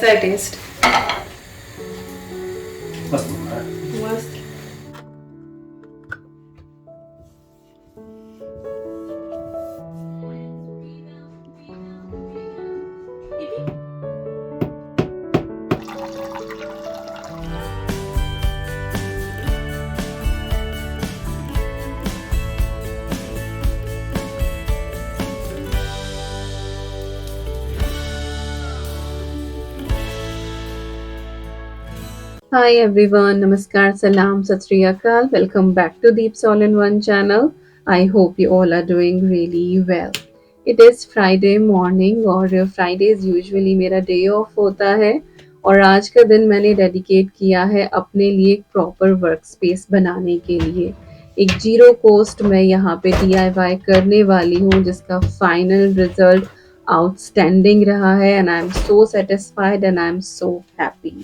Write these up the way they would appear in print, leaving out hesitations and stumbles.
कैसा है टेस्ट? मस्त। मस्त। Hi everyone, Namaskar, Salam, Sat Sri Akal. Welcome back to Deep's All in One channel. I hope you all are doing really well. It is Friday morning और Fridays usually मेरा day off होता है और आज का दिन मैंने dedicate किया है अपने लिए एक proper workspace बनाने के लिए। एक जीरो कॉस्ट मैं यहाँ पे DIY करने वाली हूँ जिसका final result outstanding रहा है and I am so satisfied and I am so happy.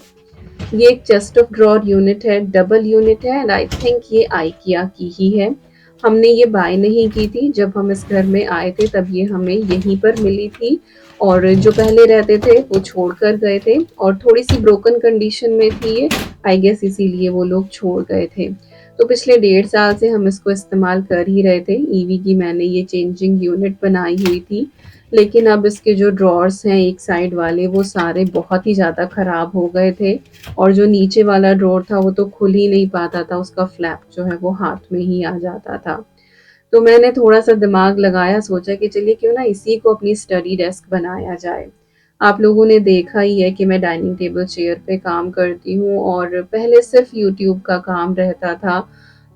ये एक चेस्ट ऑफ ड्रॉर यूनिट है, डबल यूनिट है एंड आई थिंक ये आइकिया की ही है। हमने ये बाय नहीं की थी, जब हम इस घर में आए थे तब ये हमें यहीं पर मिली थी और जो पहले रहते थे वो छोड़ कर गए थे और थोड़ी सी ब्रोकन कंडीशन में थी ये, आई गेस इसीलिए वो लोग छोड़ गए थे। तो पिछले 1.5 साल से हम इसको इस्तेमाल कर ही रहे थे। ईवी की मैंने ये चेंजिंग यूनिट बनाई हुई थी, लेकिन अब इसके जो ड्रॉर्स हैं एक साइड वाले वो सारे बहुत ही ज़्यादा ख़राब हो गए थे और जो नीचे वाला ड्रॉर था वो तो खुल ही नहीं पाता था, उसका फ्लैप जो है वो हाथ में ही आ जाता था। तो मैंने थोड़ा-सा दिमाग लगाया, सोचा कि चलिए क्यों ना इसी को अपनी स्टडी डेस्क बनाया जाए। आप लोगों ने देखा ही है कि मैं डाइनिंग टेबल चेयर पे काम करती हूँ और पहले सिर्फ़ यूट्यूब का काम रहता था,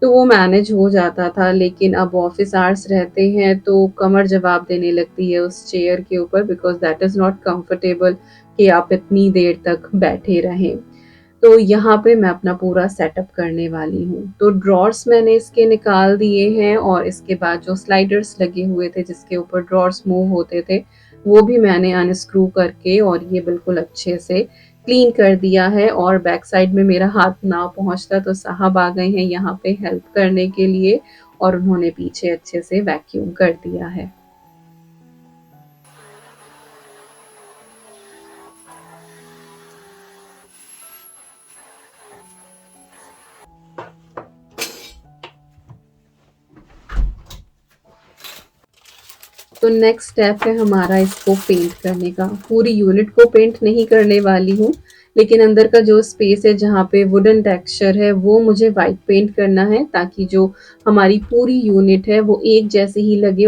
तो वो मैनेज हो जाता था, लेकिन अब ऑफ़िस आवर्स रहते हैं तो कमर जवाब देने लगती है उस चेयर के ऊपर because that is not comfortable कि आप इतनी देर तक बैठे रहें। तो यहाँ पे मैं अपना पूरा सेटअप करने वाली हूँ। तो ड्रॉर्स मैंने इसके निकाल दिए हैं और इसके बाद जो स्लाइडर्स लगे हुए थे जिसके ऊपर ड्रॉर्स मूव होते थे, वो भी मैंने अनस्क्रू करके और ये बिल्कुल अच्छे से क्लीन कर दिया है और बैक साइड में मेरा हाथ ना पहुँचता तो साहब आ गए हैं यहाँ पे हेल्प करने के लिए और उन्होंने पीछे अच्छे से वैक्यूम कर दिया है। तो नेक्स्ट स्टेप है हमारा इसको पेंट करने का। पूरी यूनिट को पेंट नहीं करने वाली हूँ, लेकिन अंदर का जो स्पेस है जहाँ पे वुडन टेक्सचर है वो मुझे वाइट पेंट करना है ताकि जो हमारी पूरी यूनिट है वो एक जैसे ही लगे।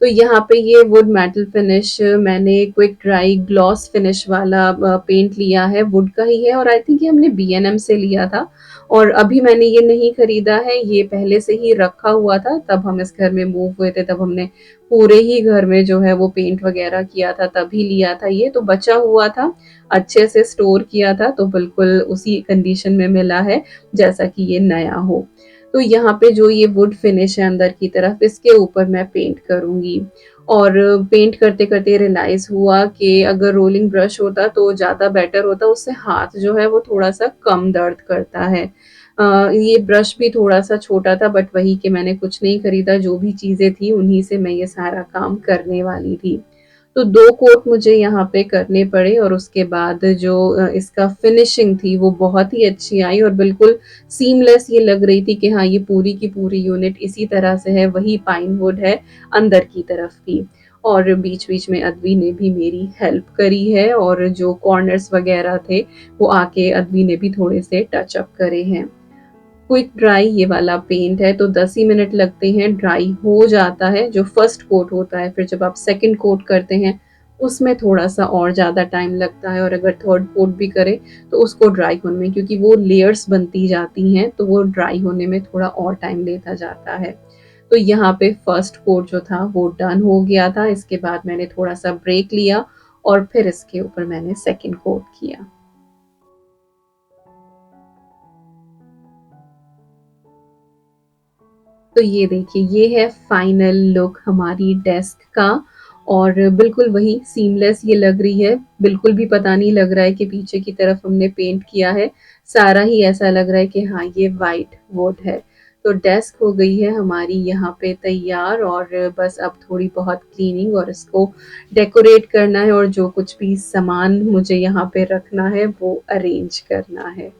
तो यहाँ पे ये वुड मेटल फिनिश मैंने क्विक ड्राई ग्लॉस फिनिश वाला पेंट लिया है, वुड का ही है और आई थिंक ये हमने B&M से लिया था और अभी मैंने ये नहीं खरीदा है, ये पहले से ही रखा हुआ था। तब हम इस घर में मूव हुए थे, तब हमने पूरे ही घर में जो है वो पेंट वगैरह किया था, तभी लिया था ये। तो बचा हुआ था, अच्छे से स्टोर किया था, तो बिल्कुल उसी कंडीशन में मिला है जैसा कि ये नया हो। तो यहाँ पे जो ये वुड फिनिश है अंदर की तरफ, इसके ऊपर मैं पेंट करूँगी और पेंट करते-करते रियलाइज़ हुआ कि अगर रोलिंग ब्रश होता तो ज़्यादा बेटर होता, उससे हाथ जो है वो थोड़ा-सा कम दर्द करता है। ये ब्रश भी थोड़ा-सा छोटा था बट वही कि मैंने कुछ नहीं खरीदा, जो भी चीज़ें थी उन्हीं से मैं ये सारा काम करने वाली थी। तो 2 कोट मुझे यहाँ पे करने पड़े और उसके बाद जो इसका फिनिशिंग थी वो बहुत ही अच्छी आई और बिल्कुल सीमलेस ये लग रही थी कि हाँ, ये पूरी की पूरी यूनिट इसी तरह से है, वही पाइन वुड है अंदर की तरफ भी। और बीच-बीच में अद्वी ने भी मेरी हेल्प करी है और जो कॉर्नर्स वगैरह थे, वो आके अद्वी ने भी थोड़े से टच अप करे हैं। क्विक ड्राई ये वाला पेंट है तो 10 ही मिनट लगते हैं, ड्राई हो जाता है जो फर्स्ट कोट होता है। फिर जब आप सेकंड कोट करते हैं, उसमें थोड़ा-सा और ज़्यादा टाइम लगता है और अगर थर्ड कोट भी करें, तो उसको ड्राई होने में, क्योंकि वो लेयर्स बनती जाती हैं, तो वो ड्राई होने में थोड़ा और टाइम लेता जाता है। तो यहाँ पे फर्स्ट कोट जो था वो डन हो गया था। इसके बाद मैंने थोड़ा-सा ब्रेक लिया और फिर इसके ऊपर मैंने सेकंड कोट किया। तो ये देखिए, ये है फाइनल लुक हमारी डेस्क का और बिल्कुल वही सीमलेस ये लग रही है, बिल्कुल भी पता नहीं लग रहा है कि पीछे की तरफ हमने पेंट किया है, सारा ही ऐसा लग रहा है कि हाँ, ये व्हाइट वुड है। तो डेस्क हो गई है हमारी यहाँ पे तैयार और बस अब थोड़ी बहुत क्लीनिंग और इसको डेकोरेट करना है और जो कुछ भी सामान मुझे यहाँ पे रखना है वो अरेंज करना है।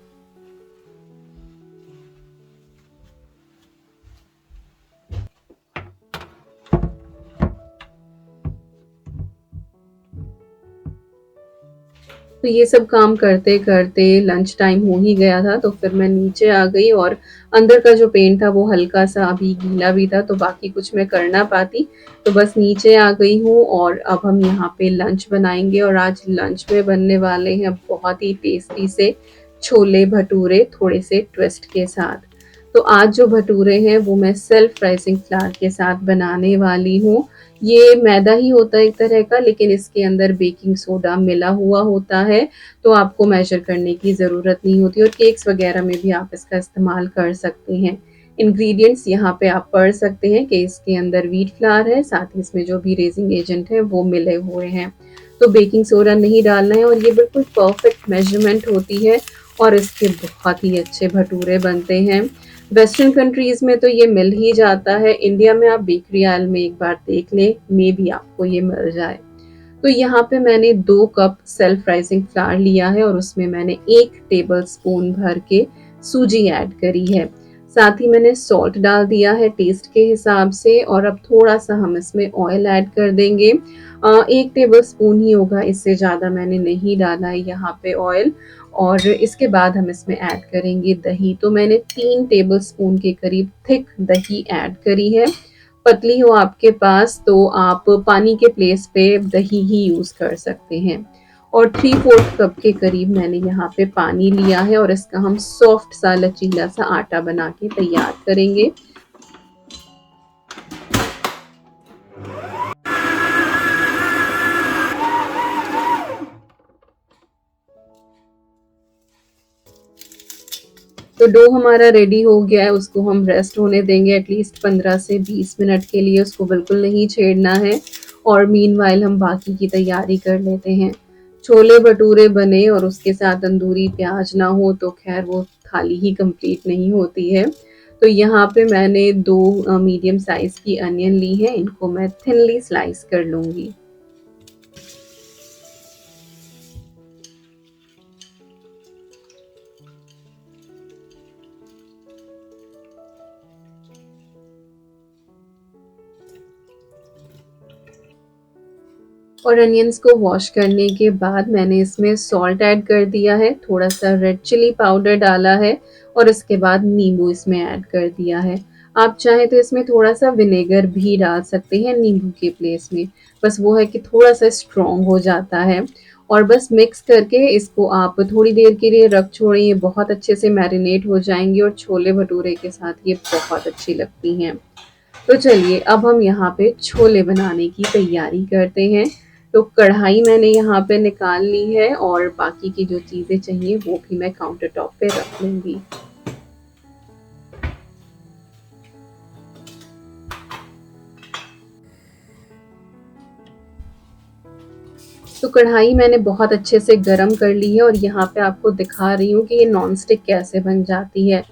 तो ये सब काम करते-करते लंच टाइम हो ही गया था, तो फिर मैं नीचे आ गई और अंदर का जो पेंट था वो हल्का-सा अभी गीला भी था, तो बाकी कुछ मैं कर ना पाती, तो बस नीचे आ गई हूँ और अब हम यहाँ पे लंच बनाएँगे और आज लंच में बनने वाले हैं बहुत ही टेस्टी से छोले-भटूरे थोड़े से ट्विस्ट के साथ। तो आज जो भटूरे हैं वो मैं सेल्फ राइज़िंग फ्लावर के साथ बनाने वाली हूँ। ये मैदा ही होता है एक तरह का, लेकिन इसके अंदर बेकिंग सोडा मिला हुआ होता है, तो आपको मेज़र करने की ज़रूरत नहीं होती और केक्स वग़ैरह में भी आप इसका इस्तेमाल कर सकते हैं। इंग्रीडिएंट्स यहाँ पे आप पढ़ सकते हैं कि इसके अंदर व्हीट फ्लावर है, साथ ही इसमें जो भी रेज़िंग एजेंट है वो मिले हुए हैं। तो बेकिंग सोडा नहीं डालना है और ये बिल्कुल परफ़ेक्ट मेज़रमेंट होती है और इसके बहुत ही अच्छे भटूरे बनते हैं। वेस्टर्न कंट्रीज़ में तो ये मिल ही जाता है, इंडिया में आप बेकरी आयल में एक बार देख लें, मेबी आपको ये मिल जाए। तो यहाँ पे मैंने 2 कप सेल्फ राइज़िंग फ्लावर लिया है और उसमें मैंने 1 टेबलस्पून भर के सूजी ऐड करी है। साथ ही मैंने सॉल्ट डाल दिया है टेस्ट के हिसाब से और अब थोड़ा-सा हम इसमें ऑयल ऐड कर देंगे। 1 टेबलस्पून ही होगा, इससे ज़्यादा मैंने नहीं डाला है यहाँ पे ऑयल और इसके बाद हम इसमें ऐड करेंगे दही। तो मैंने 3 टेबलस्पून के करीब थिक दही ऐड करी है। पतली हो आपके पास तो आप पानी के प्लेस पे दही ही यूज़ कर सकते हैं। और 3/4 कप के करीब मैंने यहाँ पे पानी लिया है और इसका हम सॉफ्ट सा लचीला सा आटा बना के तैयार करेंगे। तो डो हमारा रेडी हो गया है, उसको हम रेस्ट होने देंगे एटलीस्ट 15 से 20 मिनट के लिए, उसको बिल्कुल नहीं छेड़ना है और मीनवाइल हम बाकी की तैयारी कर लेते हैं। छोले भटूरे बने और उसके साथ तंदूरी प्याज ना हो तो खैर वो थाली ही कंप्लीट नहीं होती है। तो यहाँ पे मैंने 2 मीडियम साइज़ की अनियन ली है, इनको मैं थिनली स्लाइस कर लूँगी। और अनियंस को वॉश करने के बाद मैंने इसमें सॉल्ट ऐड कर दिया है, थोड़ा-सा रेड चिली पाउडर डाला है और इसके बाद नींबू इसमें ऐड कर दिया है। आप चाहें तो इसमें थोड़ा-सा विनेगर भी डाल सकते हैं नींबू के प्लेस में, बस वो है कि थोड़ा-सा स्ट्रॉन्ग हो जाता है और बस मिक्स करके इसको आप थोड़ी देर के लिए रख छोड़ें, ये बहुत अच्छे से मैरिनेट हो जाएँगी और छोले-भटूरे के साथ ये बहुत अच्छी लगती हैं। तो चलिए अब हम यहाँ पे छोले बनाने की तैयारी करते हैं। तो कढ़ाई मैंने यहाँ पे निकाल ली है और बाकी की जो चीज़ें चाहिए वो भी मैं काउंटर टॉप पे रख लूँगी। तो कढ़ाई मैंने बहुत अच्छे से गरम कर ली है और यहाँ पे आपको दिखा रही हूँ कि ये नॉन स्टिक कैसे बन जाती है।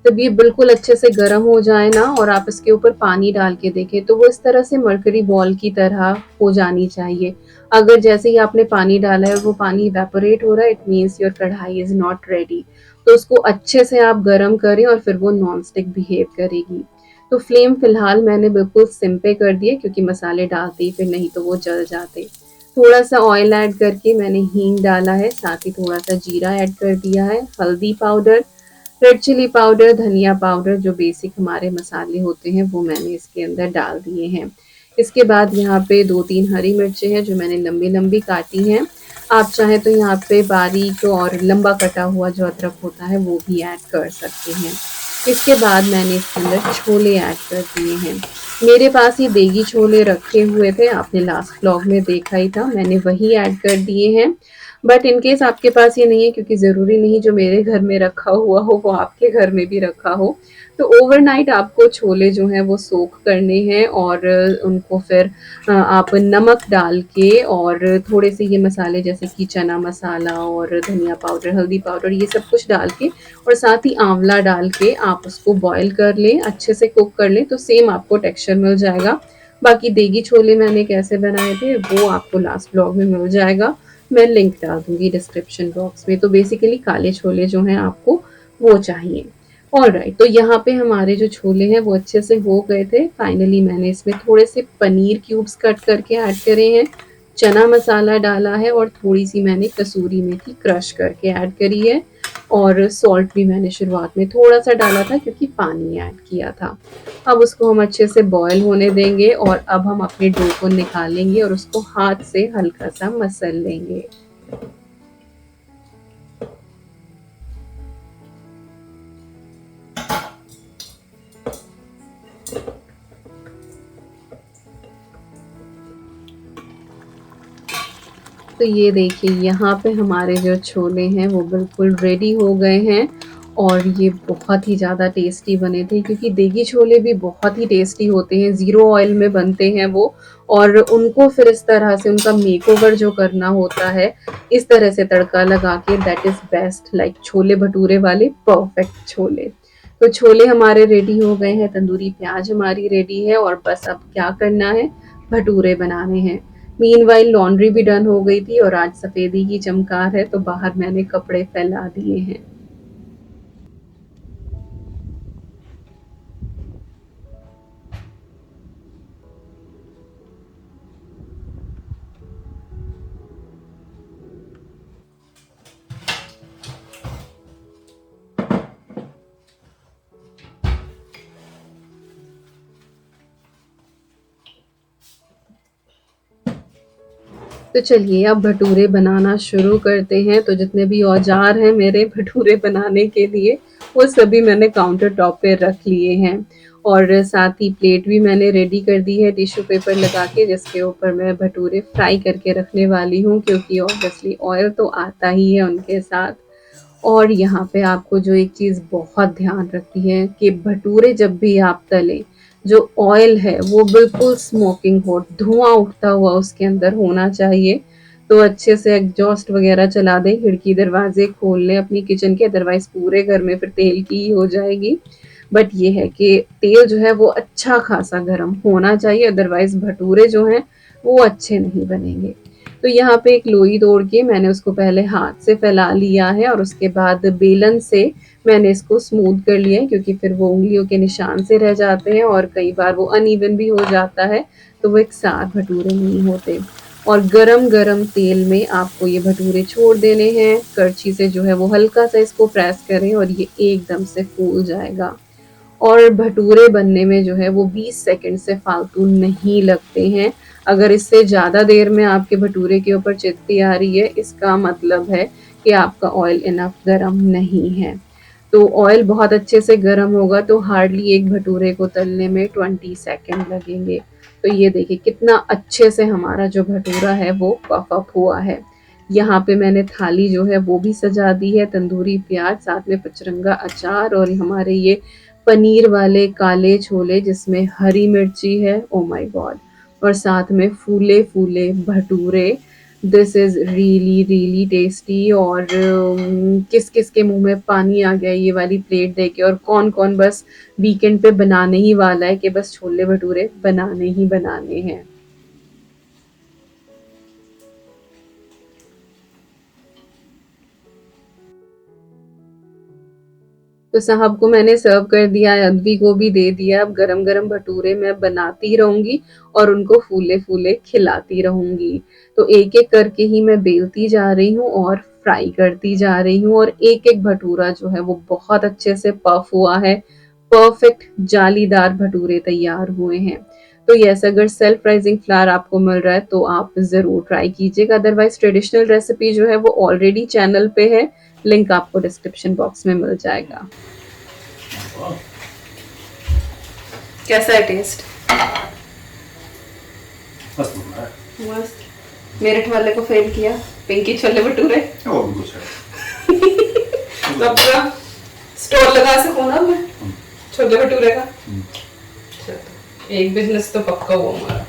जब ये बिल्कुल अच्छे से गरम हो जाए ना और आप इसके ऊपर पानी डाल के देखें तो वो इस तरह से मरकरी बॉल की तरह हो जानी चाहिए। अगर जैसे ही आपने पानी डाला है वो पानी इवेपोरेट हो रहा है, इट मीन्स योर कढ़ाई इज़ नॉट रेडी। तो उसको अच्छे से आप गरम करें और फिर वो नॉन स्टिक बिहेव करेगी। तो फ्लेम फ़िलहाल मैंने बिल्कुल सिम पे कर दिए क्योंकि मसाले डालते ही फिर नहीं तो वो जल जाते। थोड़ा-सा ऑयल ऐड करके मैंने हींग डाला है, साथ ही थोड़ा-सा जीरा ऐड कर दिया है, हल्दी पाउडर, रेड चिली पाउडर, धनिया पाउडर जो बेसिक हमारे मसाले होते हैं वो मैंने इसके अंदर डाल दिए हैं। इसके बाद यहाँ पे 2-3 हरी मिर्चें हैं जो मैंने लंबी-लंबी काटी हैं। आप चाहें तो यहाँ पे बारीक और लंबा कटा हुआ जो अदरक होता है वो भी ऐड कर सकते हैं। इसके बाद मैंने इसके अंदर छोले ऐड कर दिए हैं। मेरे पास ये देगी छोले रखे हुए थे, आपने लास्ट व्लॉग में देखा ही था, मैंने वही ऐड कर दिए हैं। बट इन केस आपके पास ये नहीं है, क्योंकि ज़रूरी नहीं जो मेरे घर में रखा हुआ हो वो आपके घर में भी रखा हो, तो ओवरनाइट आपको छोले जो हैं वो सोक करने हैं और उनको फिर आप नमक डाल के और थोड़े से ये मसाले जैसे कि चना मसाला और धनिया पाउडर, हल्दी पाउडर, ये सब कुछ डाल के और साथ ही आंवला डाल के आप उसको बॉईल कर लें, अच्छे से कुक कर लें, तो सेम आपको टेक्सचर मिल जाएगा। बाकी देगी छोले मैंने कैसे बनाए थे वो आपको लास्ट ब्लॉग में मिल जाएगा, मैं लिंक डाल दूंगी डिस्क्रिप्शन बॉक्स में। तो बेसिकली काले छोले जो हैं आपको वो चाहिए। ऑलराइट, तो यहाँ पे हमारे जो छोले हैं वो अच्छे से हो गए थे। फाइनली मैंने इसमें थोड़े से पनीर क्यूब्स कट करके ऐड करे हैं, चना मसाला डाला है और थोड़ी सी मैंने कसूरी मेथी क्रश करके ऐड करी है और सॉल्ट भी मैंने शुरुआत में थोड़ा सा डाला था क्योंकि पानी ऐड किया था। अब उसको हम अच्छे से बॉयल होने देंगे और अब हम अपने डो को निकालेंगे और उसको हाथ से हल्का सा मसल लेंगे। तो ये देखिए यहाँ पे हमारे जो छोले हैं वो बिल्कुल रेडी हो गए हैं और ये बहुत ही ज़्यादा टेस्टी बने थे, क्योंकि देगी छोले भी बहुत ही टेस्टी होते हैं, ज़ीरो ऑयल में बनते हैं वो। और उनको फिर इस तरह से उनका मेकओवर जो करना होता है, इस तरह से तड़का लगा के, that is best, like chole bhature वाले परफेक्ट छोले। तो छोले हमारे रेडी हो गए हैं, तंदूरी प्याज हमारी रेडी है और बस अब क्या करना है, भटूरे बनाने हैं। मीनवाइल लॉन्ड्री भी डन हो गई थी और आज सफेदी की चमकार है तो बाहर मैंने कपड़े फैला दिए हैं। तो चलिए अब भटूरे बनाना शुरू करते हैं। तो जितने भी औजार हैं मेरे भटूरे बनाने के लिए वो सभी मैंने काउंटर टॉप पे रख लिए हैं और साथ ही प्लेट भी मैंने रेडी कर दी है टिश्यू पेपर लगा के, जिसके ऊपर मैं भटूरे फ्राई करके रखने वाली हूँ, क्योंकि ऑब्वियसली ऑयल तो आता ही है उनके साथ। और यहाँ पे आपको जो एक चीज़ बहुत ध्यान रखनी है कि भटूरे जब भी आप तलें, जो ऑयल है वो बिल्कुल स्मोकिंग हॉट, धुआं उठता हुआ उसके अंदर होना चाहिए। तो अच्छे से एग्जॉस्ट वगैरह चला दें, खिड़की दरवाजे खोल लें अपनी किचन के, अदरवाइज पूरे घर में फिर तेल की ही हो जाएगी। बट ये है कि तेल जो है वो अच्छा खासा गर्म होना चाहिए, अदरवाइज भटूरे जो हैं वो अच्छे नहीं बनेंगे। तो यहाँ पे एक लोई तोड़ के मैंने उसको पहले हाथ से फैला लिया है और उसके बाद बेलन से मैंने इसको स्मूथ कर लिया है, क्योंकि फिर वो उंगलियों के निशान से रह जाते हैं और कई बार वो अनइवन भी हो जाता है, तो वो एक साथ भटूरे नहीं होते। और गरम गरम तेल में आपको ये भटूरे छोड़ देने हैं, करछी से जो है वो हल्का सा इसको प्रेस करें और ये एकदम से फूल जाएगा। और भटूरे बनने में जो है वो 20 सेकंड से फालतू नहीं लगते हैं। अगर इससे ज़्यादा देर में आपके भटूरे के ऊपर चित्ती आ रही है, इसका मतलब है कि आपका ऑयल इनफ गरम नहीं है। तो ऑयल बहुत अच्छे से गरम होगा तो हार्डली एक भटूरे को तलने में 20 सेकंड लगेंगे। तो ये देखिए कितना अच्छे से हमारा जो भटूरा है वो पफ अप हुआ है। यहाँ पे मैंने थाली जो है वो भी सजा दी है, तंदूरी प्याज, साथ में पचरंगा अचार और हमारे ये पनीर वाले काले छोले जिसमें हरी मिर्ची है, ओ माय गॉड, और साथ में फूले फूले भटूरे। This is really really tasty. और किस किस के मुंह में पानी आ गया ये वाली प्लेट देख के, और कौन कौन बस वीकेंड पे बनाने ही वाला है कि बस छोले भटूरे बनाने ही बनाने हैं। तो साहब को मैंने सर्व कर दिया है, अद्वी को भी दे दिया। अब गरम गरम भटूरे मैं बनाती रहूंगी और उनको फूले फूले खिलाती रहूंगी। तो एक एक करके ही मैं बेलती जा रही हूँ और फ्राई करती जा रही हूँ, और एक एक भटूरा जो है वो बहुत अच्छे से पफ हुआ है, परफेक्ट जालीदार भटूरे तैयार हुए हैं। तो यस, अगर सेल्फ राइजिंग फ्लावर आपको मिल रहा है तो आप ज़रूर ट्राई कीजिएगा, अदरवाइज ट्रेडिशनल रेसिपी जो है वो ऑलरेडी चैनल पे है, लिंक आपको डिस्क्रिप्शन बॉक्स में मिल जाएगा। कैसा है टेस्ट? मस्त बन रहा है। मस्त। मेरठ वाले को फेल किया। पिंकी छोले भटूरे और भी कुछ है। तो पूरा स्टॉल लगा सकूं ना मैं छोले भटूरे का। चलो एक बिजनेस तो पक्का हुआ हमारा।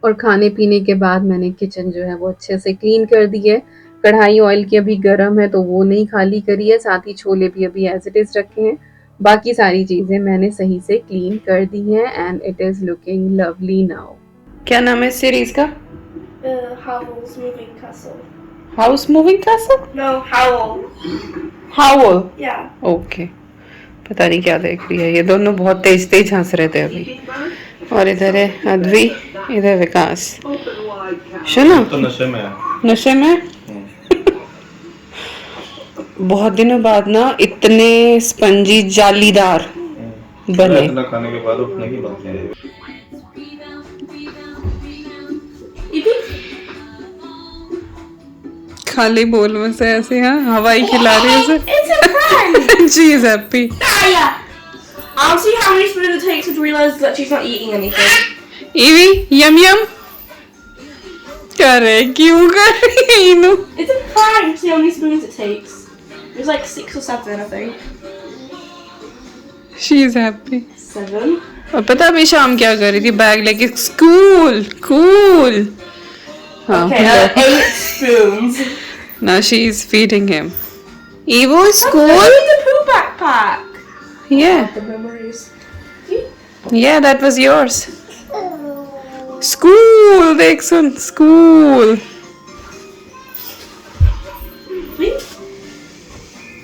और खाने पीने के बाद मैंने किचन जो है वो अच्छे से क्लीन कर दी है। कढ़ाई ऑयल की अभी गर्म है तो वो नहीं खाली करी है, साथ ही छोले भी अभी एज इट इज रखे हैं। बाकी सारी चीजें मैंने सही से क्लीन कर दी हैं and it is looking lovely now. क्या नाम है इस सीरीज का? Howl's Moving Castle. House moving castle? No, Howl. हाउल। Yeah. ओके, पता नहीं क्या देख रही है। ये दोनों बहुत तेज तेज हंस रहे थे अभी। और इधर है अद्वी, इधर विकास। सुनो तो नशे में है। नशे में बहुत दिनों बाद ना इतने स्पंजी जालीदार बने। इतना खाने के बाद उठने की बात नहीं है। खाली बोल में से ऐसे हाँ हवाई खिला रही है उसे। It's a prank! She is happy. Daya! I'll see how many spoons it takes to realize that she's not eating anything. Evie, yum yum. करे क्यों कर रही है इनू? It's a prank! See how many spoons it takes. It was like 6 or 7, I think. She is happy. 7. और पता अभी शाम क्या कर रही थी? बैग लेके स्कूल कूल। हाँ, Okay, 8 spoons. now she is feeding him. Evo, I school? need the poo backpack. Yeah, The memories. yeah, that was yours. School, देख सुन, school. Please?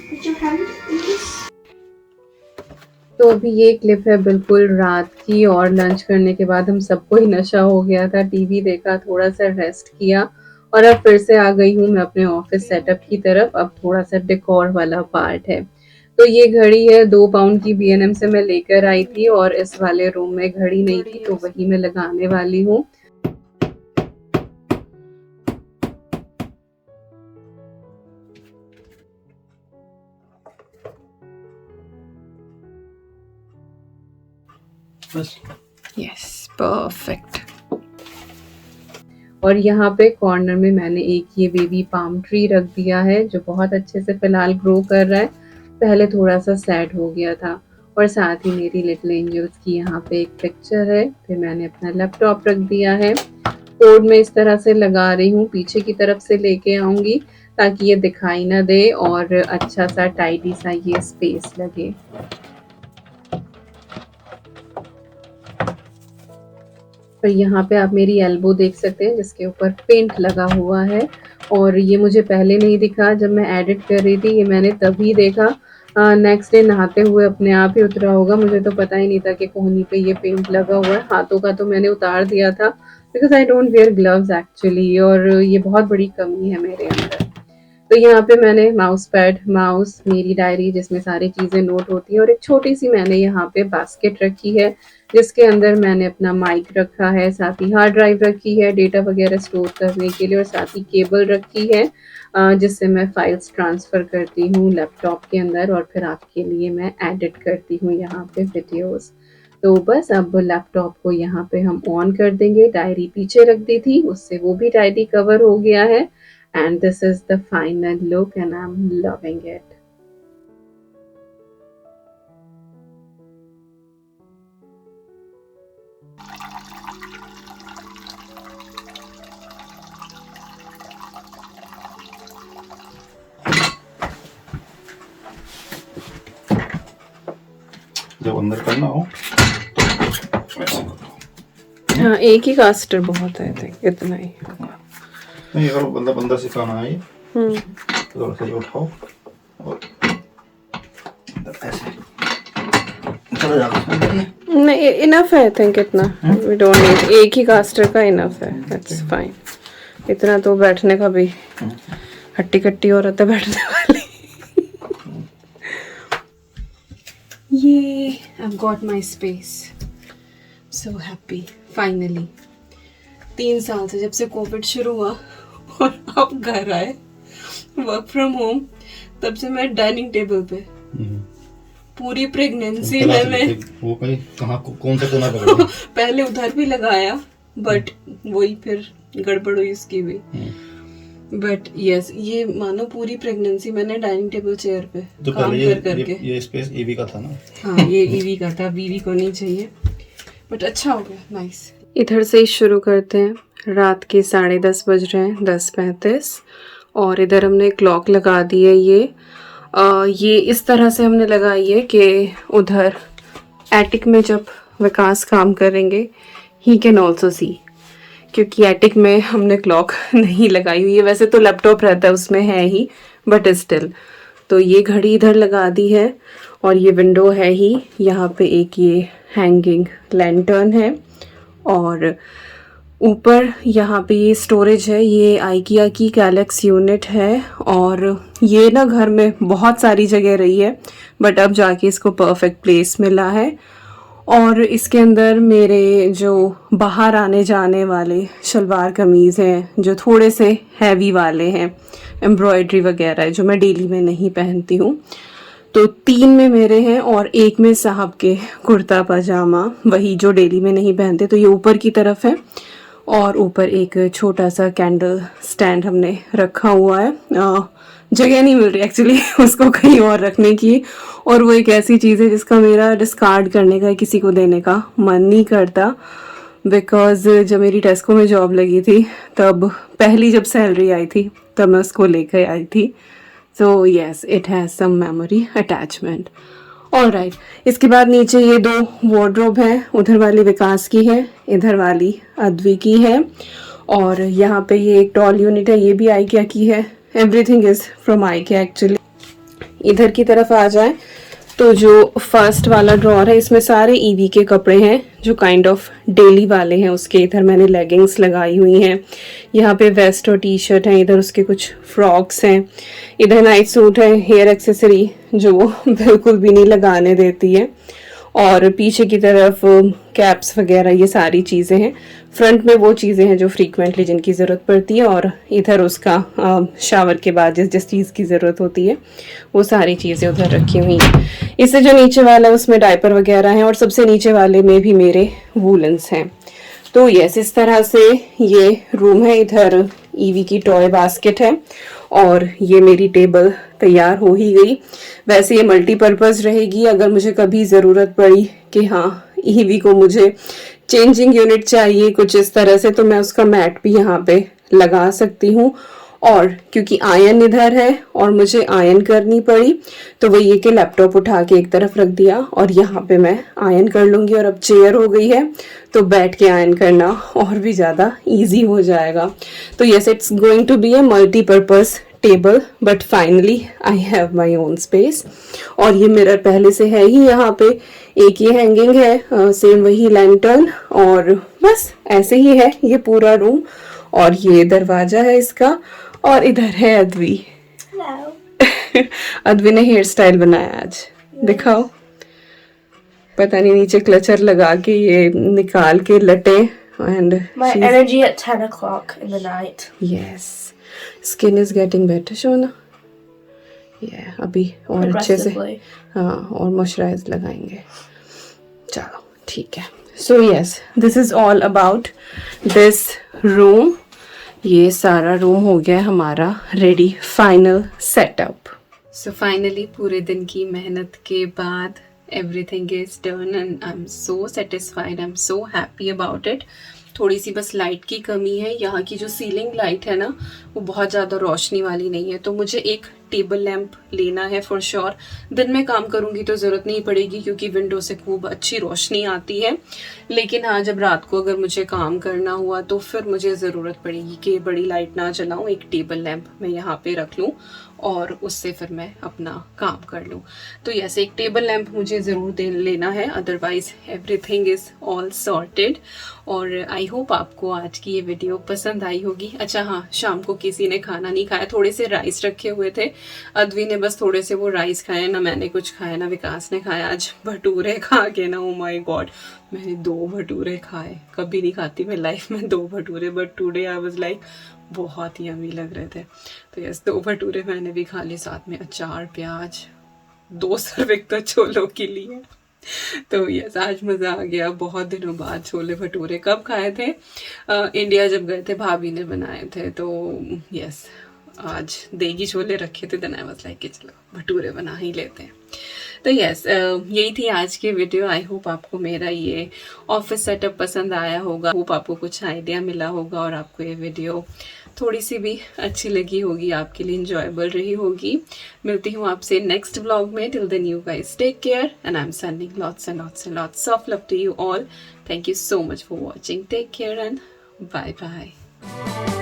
Put your hand in this. तो अभी ये clip है बिल्कुल रात की और लंच करने के बाद हम सबको ही नशा हो गया था। टीवी देखा, थोड़ा सा रेस्ट किया और अब फिर से आ गई हूँ मैं अपने ऑफिस सेटअप की तरफ। अब थोड़ा सा डेकोर वाला पार्ट है। तो ये घड़ी है 2 पाउंड की B&M से मैं लेकर आई थी और इस वाले रूम में घड़ी नहीं थी तो वही मैं लगाने वाली हूँ। Yes, perfect. और यहाँ पे कॉर्नर में मैंने एक ये बेबी पाम ट्री रख दिया है जो बहुत अच्छे से फिलहाल ग्रो कर रहा है। पहले थोड़ा सा सैड हो गया था। और साथ ही मेरी लिटिल एंजल्स की यहाँ पे एक पिक्चर है। फिर मैंने अपना लैपटॉप रख दिया है। कोड में इस तरह से लगा रही हूँ, पीछे की तरफ से लेके आऊंगी ताकि ये दिखाई ना दे और अच्छा सा टाइडी सा ये स्पेस लगे। तो यहाँ पे आप मेरी एल्बो देख सकते हैं जिसके ऊपर पेंट लगा हुआ है और ये मुझे पहले नहीं दिखा जब मैं एडिट कर रही थी। ये मैंने तभी देखा, नेक्स्ट डे नहाते हुए अपने आप ही उतरा होगा। मुझे तो पता ही नहीं था कि कोहनी पे ये पेंट लगा हुआ है। हाथों का तो मैंने उतार दिया था because I don't wear gloves actually और ये बहुत बड़ी कमी है मेरे अंदर। तो यहाँ पे मैंने माउस पैड, माउस, मेरी डायरी जिसमें सारी चीज़ें नोट होती हैं और एक छोटी सी मैंने यहाँ पे बास्केट रखी है जिसके अंदर मैंने अपना माइक रखा है, साथ ही हार्ड ड्राइव रखी है डेटा वगैरह स्टोर करने के लिए और साथ ही केबल रखी है जिससे मैं फाइल्स ट्रांसफ़र करती हूँ लैपटॉप के अंदर और फिर आपके लिए मैं एडिट करती हूँ यहाँ पे वीडियोस। तो बस अब लैपटॉप को यहाँ पे हम ऑन कर देंगे। डायरी पीछे रख दी थी, उससे वो भी डायरी कवर हो गया है and this is the final look and I'm loving it. जब अंदर करना हो तो वैसे करो। हाँ, एक ही कास्टर बहुत है, इतना ही होगा। नहीं, अगर बंदा बंदा सिखाना है ये तो थोड़ा सा ये उठाओ और ऐसे चला जाएगा। नहीं, इनफ है आई थिंक इतना। वी डोंट नीड, एक ही कास्टर का इनफ है, दैट्स फाइन। इतना तो बैठने का भी हट्टी कट्टी औरत है बैठने वाली। ये I've got my space, so happy finally। 3 साल से जब से कोविड शुरू हुआ और अब घर आए वर्क फ्रॉम होम, तब से मैं डाइनिंग टेबल पे पूरी प्रेगनेंसी में मैं वो कहीं कहाँ कौन सा कोना पकड़ा। पहले उधर भी लगाया बट वही फिर गड़बड़ हुई उसकी भी। बट यस, ये मानो पूरी प्रेगनेंसी मैंने डाइनिंग टेबल चेयर पे तो काम पहले कर करके। ये स्पेस ईवी का था ना। हाँ, ये ईवी का था, बीवी को नहीं चाहिए, बट अच्छा हो गया, नाइस। इधर से ही शुरू करते हैं। रात के 10:30 बज रहे हैं, 10:35, और इधर हमने क्लॉक लगा दी है। ये इस तरह से हमने लगाई है कि उधर एटिक में जब विकास काम करेंगे ही कैन ऑल्सो सी, क्योंकि एटिक में हमने क्लॉक नहीं लगाई हुई है। वैसे तो लैपटॉप रहता है उसमें, है ही, बट स्टिल। तो ये घड़ी इधर लगा दी है, और ये विंडो है ही। यहाँ पे एक ये हैंगिंग लैंटर्न है, और ऊपर यहाँ पे ये स्टोरेज है। ये आइकिया की कैलेक्स यूनिट है, और ये ना घर में बहुत सारी जगह रही है, बट अब जाके इसको परफेक्ट प्लेस मिला है। और इसके अंदर मेरे जो बाहर आने जाने वाले शलवार कमीज़ हैं, जो थोड़े से हैवी वाले हैं, एम्ब्रॉयडरी वगैरह है, जो मैं डेली में नहीं पहनती हूँ, तो 3 में मेरे हैं, और 1 में साहब के कुर्ता पजामा, वही जो डेली में नहीं पहनते। तो ये ऊपर की तरफ है, और ऊपर एक छोटा सा कैंडल स्टैंड हमने रखा हुआ है। जगह नहीं मिल रही एक्चुअली उसको कहीं और रखने की, और वो एक ऐसी चीज़ है जिसका मेरा डिस्कार्ड करने का, किसी को देने का मन नहीं करता। बिकॉज जब मेरी टेस्को में जॉब लगी थी, तब पहली जब सैलरी आई थी तब मैं उसको लेकर आई थी। So yes, it has some memory attachment. Alright, इसके बाद नीचे ये 2 वार्डरोब हैं। उधर वाली विकास की है, इधर वाली अद्वी की है, और यहाँ पे ये एक टॉल यूनिट है, ये भी आइकिया की है। Everything is from IKEA actually. इधर की तरफ आ जाए तो जो फर्स्ट वाला ड्रॉर है, इसमें सारे ईवी के कपड़े हैं जो काइंड ऑफ डेली वाले हैं उसके। इधर मैंने लेगिंग्स लगाई हुई हैं, यहाँ पे वेस्ट और टी शर्ट हैं, इधर उसके कुछ फ्रॉक्स हैं, इधर नाइट सूट है, हेयर एक्सेसरी जो वो बिल्कुल भी नहीं लगाने देती है, और पीछे की तरफ कैप्स वगैरह, ये सारी चीज़ें हैं। फ्रंट में वो चीज़ें हैं जो फ्रीक्वेंटली जिनकी ज़रूरत पड़ती है, और इधर उसका शावर के बाद जिस जिस चीज़ की ज़रूरत होती है वो सारी चीज़ें उधर रखी हुई हैं। इससे जो नीचे वाला है उसमें डायपर वगैरह हैं, और सबसे नीचे वाले में भी मेरे वूलन्स हैं। तो यस, इस तरह से ये रूम है। इधर ईवी की टॉय बास्केट है, और ये मेरी टेबल तैयार हो ही गई। वैसे ये मल्टीपर्पज़ रहेगी, अगर मुझे कभी ज़रूरत पड़ी कि हाँ ईवी को मुझे चेंजिंग यूनिट चाहिए कुछ इस तरह से, तो मैं उसका मैट भी यहाँ पे लगा सकती हूँ। और क्योंकि आयन इधर है और मुझे आयन करनी पड़ी, तो वो ये कि लैपटॉप उठा के एक तरफ रख दिया, और यहाँ पे मैं आयन कर लूँगी। और अब चेयर हो गई है तो बैठ के आयन करना और भी ज़्यादा इजी हो जाएगा। तो yes, it's going to be a multipurpose table, but finally I have my own space. और ये मिरर पहले से है ही यहाँ पे, एक ये हैंगिंग है, सेम वही लैंटर्न, और बस ऐसे ही है ये पूरा रूम। और ये दरवाजा है इसका, और इधर है अद्वी। Hello. अद्वी ने हेयर स्टाइल बनाया आज, दिखाओ। पता नहीं नीचे क्लचर लगा के ये निकाल के लटे, and My energy at 10 o'clock in the night. Yes, skin is getting better शोना। ये अभी और अच्छे से, Progressively. हाँ, और मॉइस्चराइज लगाएंगे। चलो ठीक है। So yes, this is all about this room. ये सारा रूम हो गया हमारा ready, final setup. So finally पूरे दिन की मेहनत के बाद everything is done, and I am so satisfied, I am so happy about it. थोड़ी सी बस लाइट की कमी है, यहाँ की जो सीलिंग लाइट है ना, वो बहुत ज़्यादा रोशनी वाली नहीं है, तो मुझे एक टेबल लैंप लेना है फॉर श्योर। दिन में काम करूँगी तो ज़रूरत नहीं पड़ेगी क्योंकि विंडो से खूब अच्छी रोशनी आती है, लेकिन हाँ, जब रात को अगर मुझे काम करना हुआ तो फिर मुझे ज़रूरत पड़ेगी कि बड़ी लाइट ना जलाऊँ, एक टेबल लैंप मैं यहाँ पे रख लूँ और उससे फिर मैं अपना काम कर लूँ। तो यस, एक टेबल लैंप मुझे ज़रूर लेना है, otherwise everything is all sorted. और आई होप आपको आज की ये वीडियो पसंद आई होगी। अच्छा हाँ, शाम को किसी ने खाना नहीं खाया, थोड़े से राइस रखे हुए थे, अद्वी ने बस थोड़े से वो राइस खाए, ना मैंने कुछ खाया ना विकास ने खाया। आज भटूरे खा के ना, ओ माय गॉड, मैंने 2 भटूरे खाए। कभी नहीं खाती मैं लाइफ में 2 bhature, but today I was like बहुत ही यम्मी लग रहे थे। तो यस, 2 भटूरे मैंने भी खा लिए, साथ में अचार, प्याज, 2 सर्विंग तो छोलों के लिए। तो यस, आज मज़ा आ गया। बहुत दिनों बाद छोले भटूरे कब खाए थे, इंडिया जब गए थे भाभी ने बनाए थे। तो यस, आज देगी छोले रखे थे, देन आई वाज लाइक कि चलो भटूरे बना ही लेते हैं। तो यस, यही थी आज की वीडियो। आई होप आपको मेरा ये ऑफिस सेटअप पसंद आया होगा, होप आपको कुछ आइडिया मिला होगा और आपको ये वीडियो थोड़ी सी भी अच्छी लगी होगी, आपके लिए इंजॉयबल रही होगी। मिलती हूँ आपसे नेक्स्ट व्लॉग में। Till then you guys take care and I am sending lots and lots and lots of love to you all. Thank you so much for watching. Take care and bye bye.